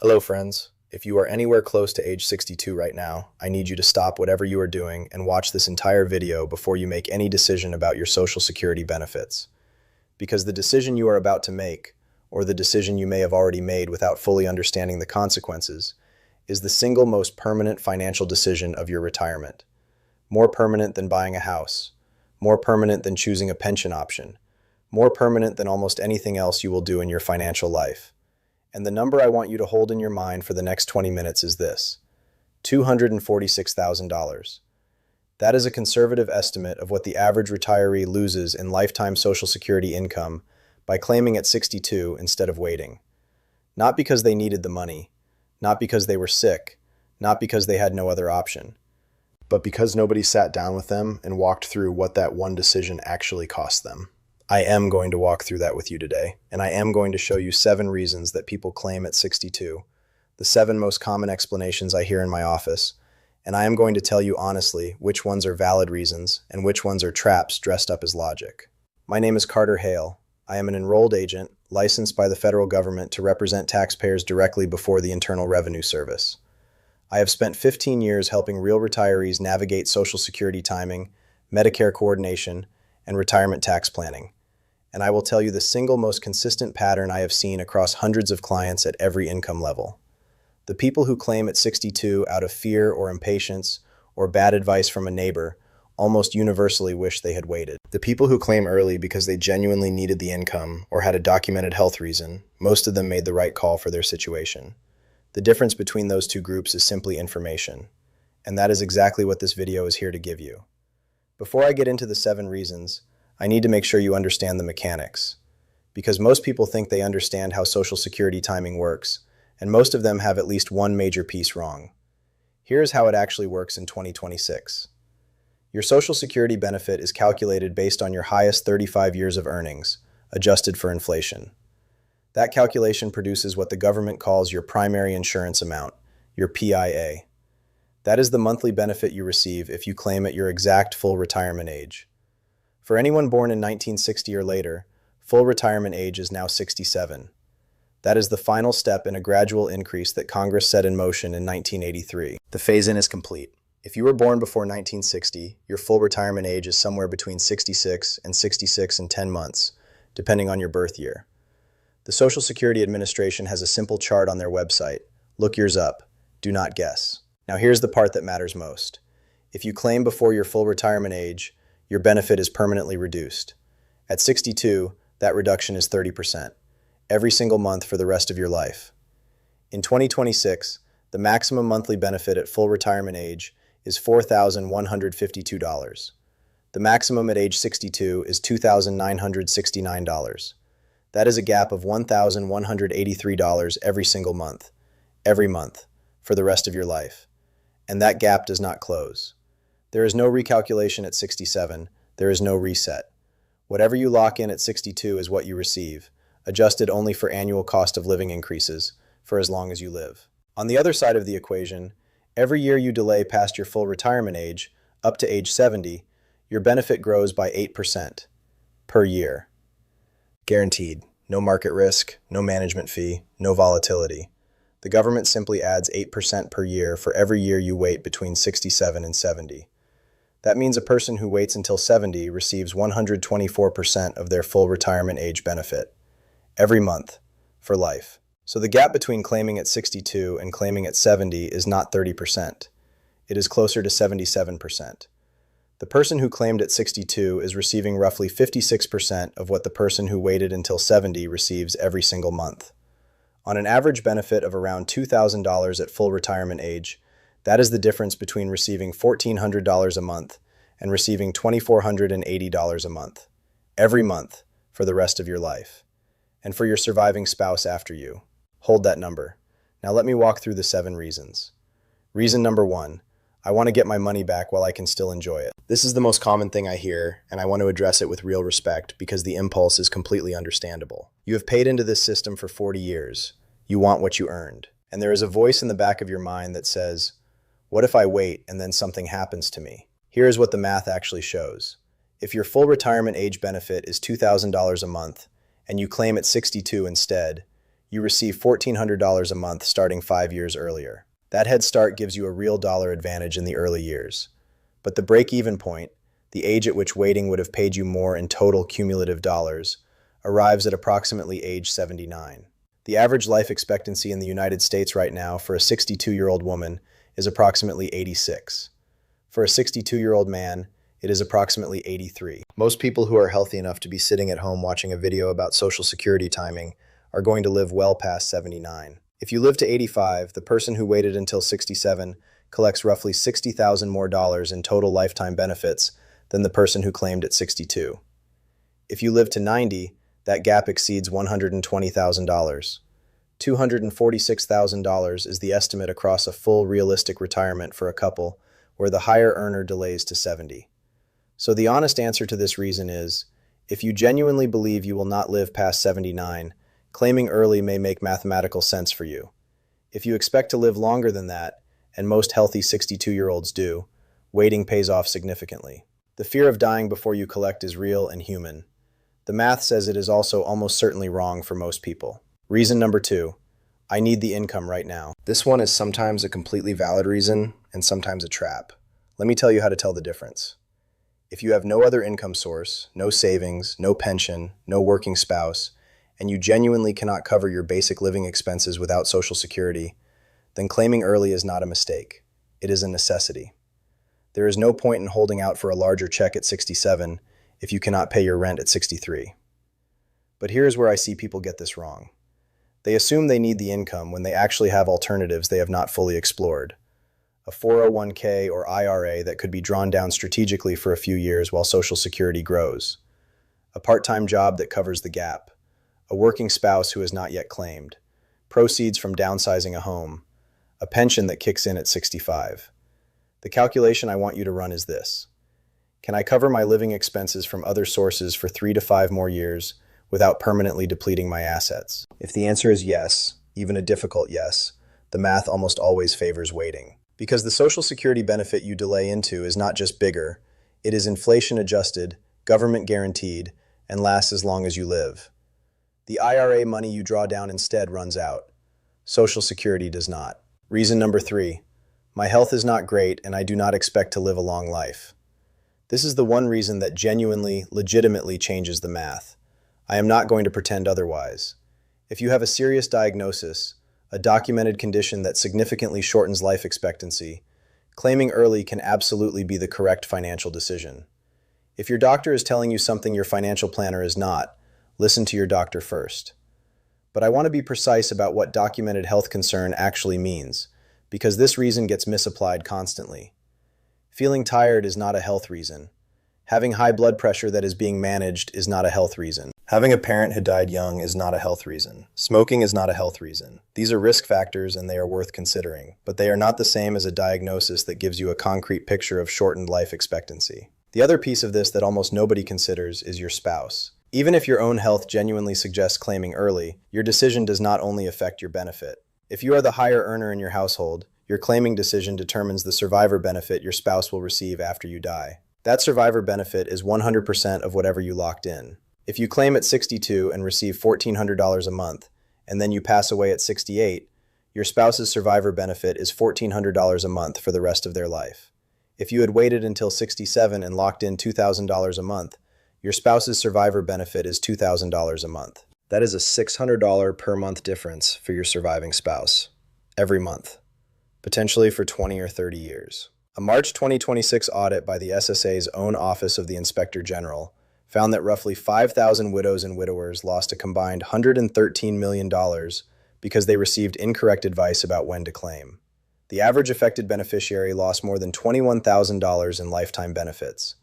Hello, friends. If you are anywhere close to age 62 right now, I need you to stop whatever you are doing and watch this entire video before you make any decision about your Social Security benefits. Because the decision you are about to make, or the decision you may have already made without fully understanding the consequences, is the single most permanent financial decision of your retirement. More permanent than buying a house, more permanent than choosing a pension option, more permanent than almost anything else you will do in your financial life. And the number I want you to hold in your mind for the next 20 minutes is this: $246,000. That is a conservative estimate of what the average retiree loses in lifetime Social Security income by claiming at 62 instead of waiting. Not because they needed the money, not because they were sick, not because they had no other option, but because nobody sat down with them and walked through what that one decision actually cost them. I am going to walk through that with you today, and I am going to show you 7 reasons that people claim at 62, the 7 most common explanations I hear in my office, and I am going to tell you honestly which ones are valid reasons and which ones are traps dressed up as logic. My name is Carter Hale. I am an enrolled agent licensed by the federal government to represent taxpayers directly before the Internal Revenue Service. I have spent 15 years helping real retirees navigate Social Security timing, Medicare coordination, and retirement tax planning. And I will tell you the single most consistent pattern I have seen across hundreds of clients at every income level. The people who claim at 62 out of fear or impatience or bad advice from a neighbor almost universally wish they had waited. The people who claim early because they genuinely needed the income or had a documented health reason, most of them made the right call for their situation. The difference between those two groups is simply information, and that is exactly what this video is here to give you. Before I get into the 7 reasons, I need to make sure you understand the mechanics, because most people think they understand how Social Security timing works, and most of them have at least one major piece wrong. Here's how it actually works in 2026. Your Social Security benefit is calculated based on your highest 35 years of earnings, adjusted for inflation. That calculation produces what the government calls your primary insurance amount, your PIA. That is the monthly benefit you receive if you claim at your exact full retirement age. For anyone born in 1960 or later, full retirement age is now 67. That is the final step in a gradual increase that Congress set in motion in 1983. The phase-in is complete. If you were born before 1960, your full retirement age is somewhere between 66 and 66 and 10 months, depending on your birth year. The Social Security Administration has a simple chart on their website. Look yours up. Do not guess. Now here's the part that matters most. If you claim before your full retirement age, your benefit is permanently reduced. At 62, that reduction is 30%, every single month for the rest of your life. In 2026, the maximum monthly benefit at full retirement age is $4,152. The maximum at age 62 is $2,969. That is a gap of $1,183 every single month, for the rest of your life. And that gap does not close. There is no recalculation at 67. There is no reset. Whatever you lock in at 62 is what you receive, adjusted only for annual cost of living increases, for as long as you live. On the other side of the equation, every year you delay past your full retirement age, up to age 70, your benefit grows by 8% per year. Guaranteed. No market risk, no management fee, no volatility. The government simply adds 8% per year for every year you wait between 67 and 70. That means a person who waits until 70 receives 124% of their full retirement age benefit, every month, for life. So the gap between claiming at 62 and claiming at 70 is not 30%. It is closer to 77%. The person who claimed at 62 is receiving roughly 56% of what the person who waited until 70 receives every single month. On an average benefit of around $2,000 at full retirement age, that is the difference between receiving $1,400 a month and receiving $2,480 a month, every month, for the rest of your life, and for your surviving spouse after you. Hold that number. Now let me walk through the 7 reasons. Reason number 1, I want to get my money back while I can still enjoy it. This is the most common thing I hear, and I want to address it with real respect because the impulse is completely understandable. You have paid into this system for 40 years. You want what you earned. And there is a voice in the back of your mind that says, what if I wait and then something happens to me? Here is what the math actually shows. If your full retirement age benefit is $2,000 a month and you claim at 62 instead, you receive $1,400 a month starting 5 years earlier. That head start gives you a real dollar advantage in the early years. But the break-even point, the age at which waiting would have paid you more in total cumulative dollars, arrives at approximately age 79. The average life expectancy in the United States right now for a 62-year-old woman is approximately 86. For a 62-year-old man, it is approximately 83. Most people who are healthy enough to be sitting at home watching a video about Social Security timing are going to live well past 79. If you live to 85, the person who waited until 67 collects roughly $60,000 more in total lifetime benefits than the person who claimed at 62. If you live to 90, that gap exceeds $120,000. $246,000 is the estimate across a full realistic retirement for a couple, where the higher earner delays to 70. So the honest answer to this reason is, if you genuinely believe you will not live past 79, claiming early may make mathematical sense for you. If you expect to live longer than that, and most healthy 62-year-olds do, waiting pays off significantly. The fear of dying before you collect is real and human. The math says it is also almost certainly wrong for most people. Reason number 2, I need the income right now. This one is sometimes a completely valid reason and sometimes a trap. Let me tell you how to tell the difference. If you have no other income source, no savings, no pension, no working spouse, and you genuinely cannot cover your basic living expenses without Social Security, then claiming early is not a mistake. It is a necessity. There is no point in holding out for a larger check at 67 if you cannot pay your rent at 63. But here is where I see people get this wrong. They assume they need the income when they actually have alternatives they have not fully explored. A 401k or IRA that could be drawn down strategically for a few years while Social Security grows. A part-time job that covers the gap. A working spouse who has not yet claimed. Proceeds from downsizing a home. A pension that kicks in at 65. The calculation I want you to run is this. Can I cover my living expenses from other sources for 3 to 5 more years without permanently depleting my assets? If the answer is yes, even a difficult yes, the math almost always favors waiting. Because the Social Security benefit you delay into is not just bigger, it is inflation adjusted, government guaranteed, and lasts as long as you live. The IRA money you draw down instead runs out. Social Security does not. Reason number 3, my health is not great and I do not expect to live a long life. This is the one reason that genuinely, legitimately changes the math. I am not going to pretend otherwise. If you have a serious diagnosis, a documented condition that significantly shortens life expectancy, claiming early can absolutely be the correct financial decision. If your doctor is telling you something your financial planner is not, listen to your doctor first. But I want to be precise about what documented health concern actually means, because this reason gets misapplied constantly. Feeling tired is not a health reason. Having high blood pressure that is being managed is not a health reason. Having a parent who died young is not a health reason. Smoking is not a health reason. These are risk factors and they are worth considering, but they are not the same as a diagnosis that gives you a concrete picture of shortened life expectancy. The other piece of this that almost nobody considers is your spouse. Even if your own health genuinely suggests claiming early, your decision does not only affect your benefit. If you are the higher earner in your household, your claiming decision determines the survivor benefit your spouse will receive after you die. That survivor benefit is 100% of whatever you locked in. If you claim at 62 and receive $1,400 a month, and then you pass away at 68, your spouse's survivor benefit is $1,400 a month for the rest of their life. If you had waited until 67 and locked in $2,000 a month, your spouse's survivor benefit is $2,000 a month. That is a $600 per month difference for your surviving spouse, every month, potentially for 20 or 30 years. A March 2026 audit by the SSA's own Office of the Inspector General found that roughly 5,000 widows and widowers lost a combined $113 million because they received incorrect advice about when to claim. The average affected beneficiary lost more than $21,000 in lifetime benefits.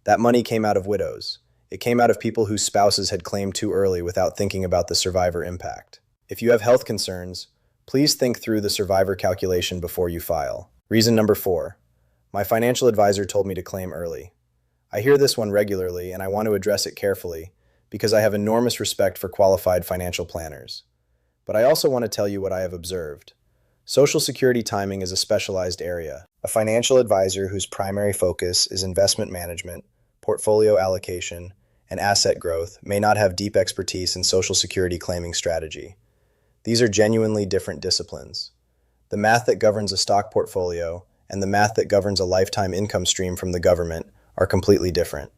That money came out of widows. It came out of people whose spouses had claimed too early without thinking about the survivor impact. If you have health concerns, please think through the survivor calculation before you file. Reason number 4, my financial advisor told me to claim early. I hear this one regularly and I want to address it carefully because I have enormous respect for qualified financial planners. But I also want to tell you what I have observed. Social Security timing is a specialized area. A financial advisor whose primary focus is investment management, portfolio allocation, and asset growth may not have deep expertise in Social Security claiming strategy. These are genuinely different disciplines. The math that governs a stock portfolio and the math that governs a lifetime income stream from the government are completely different.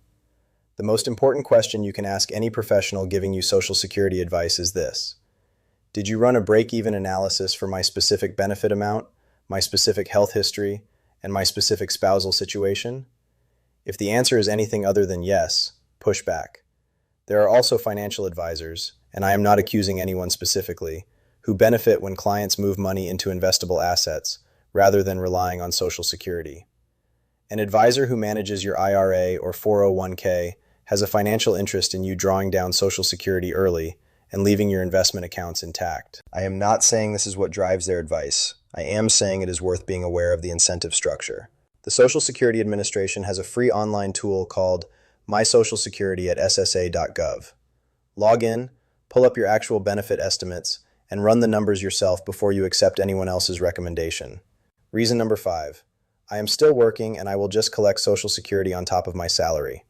The most important question you can ask any professional giving you Social Security advice is this: did you run a break-even analysis for my specific benefit amount, my specific health history, and my specific spousal situation? If the answer is anything other than yes, push back. There are also financial advisors, and I am not accusing anyone specifically, who benefit when clients move money into investable assets rather than relying on Social Security. An advisor who manages your IRA or 401k has a financial interest in you drawing down Social Security early and leaving your investment accounts intact. I am not saying this is what drives their advice. I am saying it is worth being aware of the incentive structure. The Social Security Administration has a free online tool called My Social Security at ssa.gov. Log in, pull up your actual benefit estimates, and run the numbers yourself before you accept anyone else's recommendation. Reason number 5. I am still working and I will just collect Social Security on top of my salary.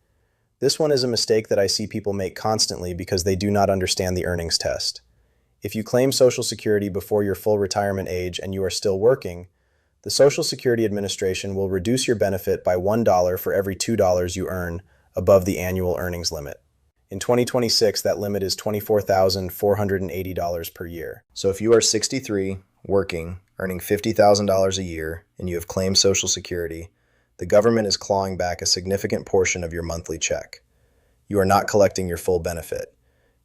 This one is a mistake that I see people make constantly because they do not understand the earnings test. If you claim Social Security before your full retirement age and you are still working, the Social Security Administration will reduce your benefit by $1 for every $2 you earn above the annual earnings limit. In 2026, that limit is $24,480 per year. So if you are 63, working, earning $50,000 a year, and you have claimed Social Security, the government is clawing back a significant portion of your monthly check. You are not collecting your full benefit.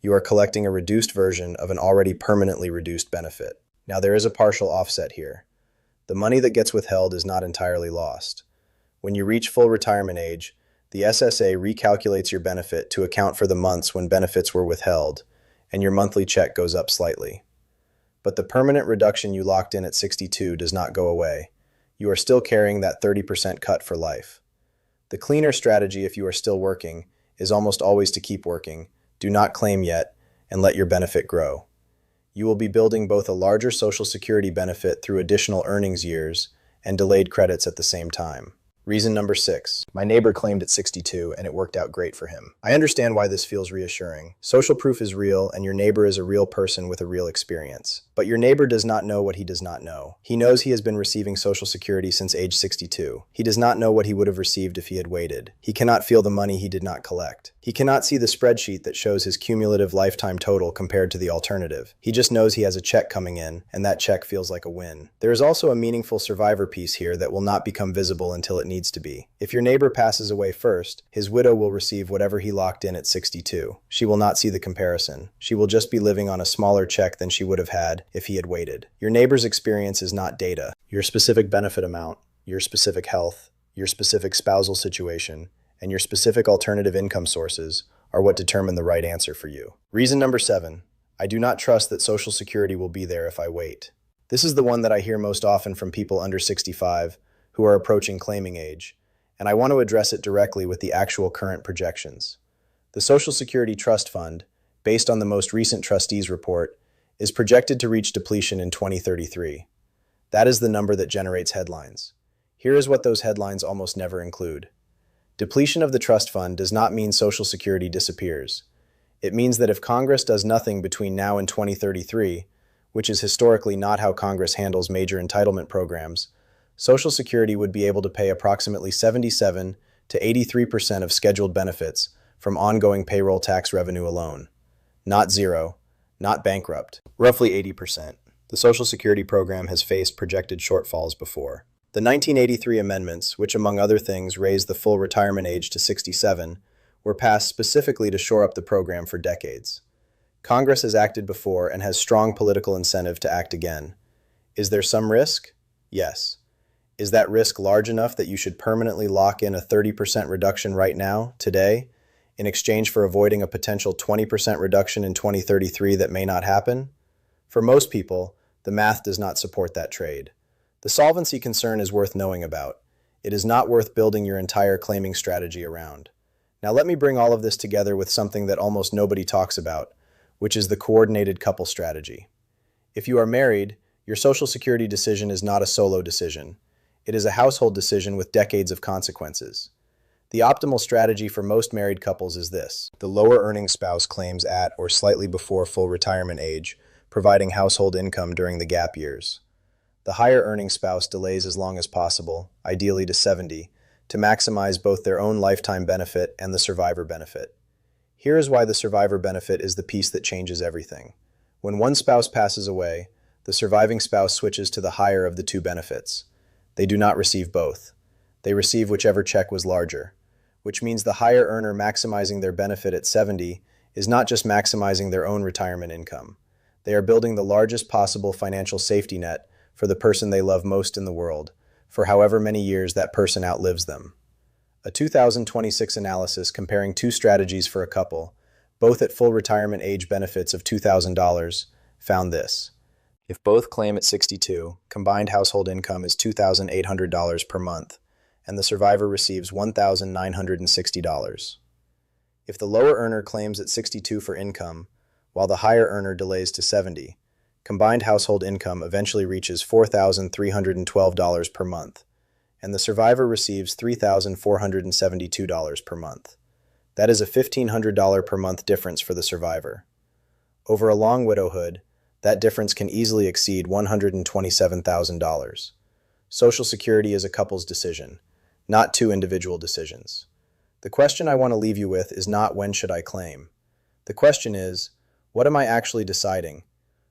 You are collecting a reduced version of an already permanently reduced benefit. Now, there is a partial offset here. The money that gets withheld is not entirely lost. When you reach full retirement age, the SSA recalculates your benefit to account for the months when benefits were withheld, and your monthly check goes up slightly. But the permanent reduction you locked in at 62 does not go away. You are still carrying that 30% cut for life. The cleaner strategy, if you are still working, is almost always to keep working, do not claim yet, and let your benefit grow. You will be building both a larger Social Security benefit through additional earnings years and delayed credits at the same time. Reason number 6. My neighbor claimed at 62 and it worked out great for him. I understand why this feels reassuring. Social proof is real and your neighbor is a real person with a real experience. But your neighbor does not know what he does not know. He knows he has been receiving Social Security since age 62. He does not know what he would have received if he had waited. He cannot feel the money he did not collect. He cannot see the spreadsheet that shows his cumulative lifetime total compared to the alternative. He just knows he has a check coming in, and that check feels like a win. There is also a meaningful survivor piece here that will not become visible until it needs to be. If your neighbor passes away first, his widow will receive whatever he locked in at 62. She will not see the comparison. She will just be living on a smaller check than she would have had if he had waited. Your neighbor's experience is not data. Your specific benefit amount, your specific health, your specific spousal situation, and your specific alternative income sources are what determine the right answer for you. Reason number 7. I do not trust that Social Security will be there if I wait. This is the one that I hear most often from people under 65 who are approaching claiming age, and I want to address it directly with the actual current projections. The Social Security Trust Fund, based on the most recent trustees report, is projected to reach depletion in 2033. That is the number that generates headlines. Here is what those headlines almost never include. Depletion of the trust fund does not mean Social Security disappears. It means that if Congress does nothing between now and 2033, which is historically not how Congress handles major entitlement programs, Social Security would be able to pay approximately 77 to 83% of scheduled benefits from ongoing payroll tax revenue alone. Not zero, not bankrupt. Roughly 80%. The Social Security program has faced projected shortfalls before. The 1983 amendments, which among other things raised the full retirement age to 67, were passed specifically to shore up the program for decades. Congress has acted before and has strong political incentive to act again. Is there some risk? Yes. Is that risk large enough that you should permanently lock in a 30% reduction right now, today, in exchange for avoiding a potential 20% reduction in 2033 that may not happen? For most people, the math does not support that trade. The solvency concern is worth knowing about. It is not worth building your entire claiming strategy around. Now let me bring all of this together with something that almost nobody talks about, which is the coordinated couple strategy. If you are married, your Social Security decision is not a solo decision. It is a household decision with decades of consequences. The optimal strategy for most married couples is this. The lower earning spouse claims at or slightly before full retirement age, providing household income during the gap years. The higher earning spouse delays as long as possible, ideally to 70, to maximize both their own lifetime benefit and the survivor benefit. Here is why the survivor benefit is the piece that changes everything. When one spouse passes away, the surviving spouse switches to the higher of the two benefits. They do not receive both. They receive whichever check was larger, which means the higher earner maximizing their benefit at 70 is not just maximizing their own retirement income. They are building the largest possible financial safety net for the person they love most in the world, for however many years that person outlives them. A 2026 analysis comparing two strategies for a couple, both at full retirement age benefits of $2,000, found this. If both claim at 62, combined household income is $2,800 per month, and the survivor receives $1,960. If the lower earner claims at 62 for income, while the higher earner delays to 70, combined household income eventually reaches $4,312 per month, and the survivor receives $3,472 per month. That is a $1,500 per month difference for the survivor. Over a long widowhood, that difference can easily exceed $127,000. Social Security is a couple's decision, not two individual decisions. The question I want to leave you with is not when should I claim. The question is, what am I actually deciding?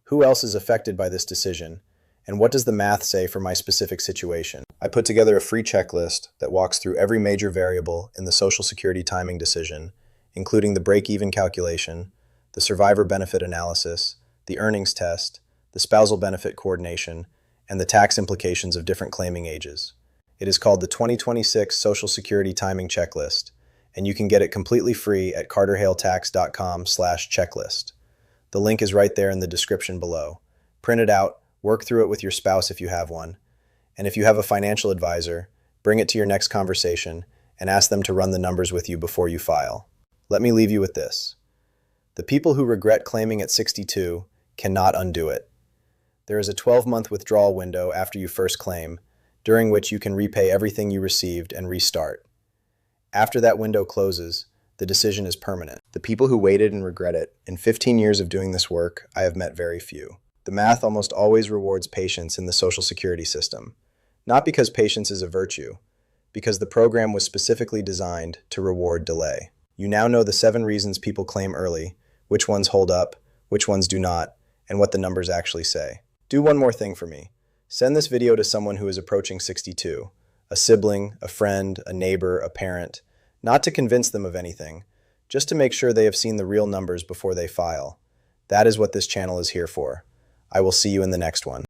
Who else is affected by this decision? And what does the math say for my specific situation? I put together a free checklist that walks through every major variable in the Social Security timing decision, including the break-even calculation, the survivor benefit analysis, the earnings test, the spousal benefit coordination, and the tax implications of different claiming ages. It is called the 2026 Social Security Timing Checklist, and you can get it completely free at carterhaletax.com/checklist. The link is right there in the description below. Print it out, work through it with your spouse if you have one, and if you have a financial advisor, bring it to your next conversation and ask them to run the numbers with you before you file. Let me leave you with this. The people who regret claiming at 62 cannot undo it. There is a 12-month withdrawal window after you first claim, during which you can repay everything you received and restart. After that window closes, the decision is permanent. The people who waited and regret it, in 15 years of doing this work, I have met very few. The math almost always rewards patience in the Social Security system. Not because patience is a virtue, because the program was specifically designed to reward delay. You now know the 7 reasons people claim early, which ones hold up, which ones do not, and what the numbers actually say. Do one more thing for me. Send this video to someone who is approaching 62, a sibling, a friend, a neighbor, a parent, not to convince them of anything, just to make sure they have seen the real numbers before they file. That is what this channel is here for. I will see you in the next one.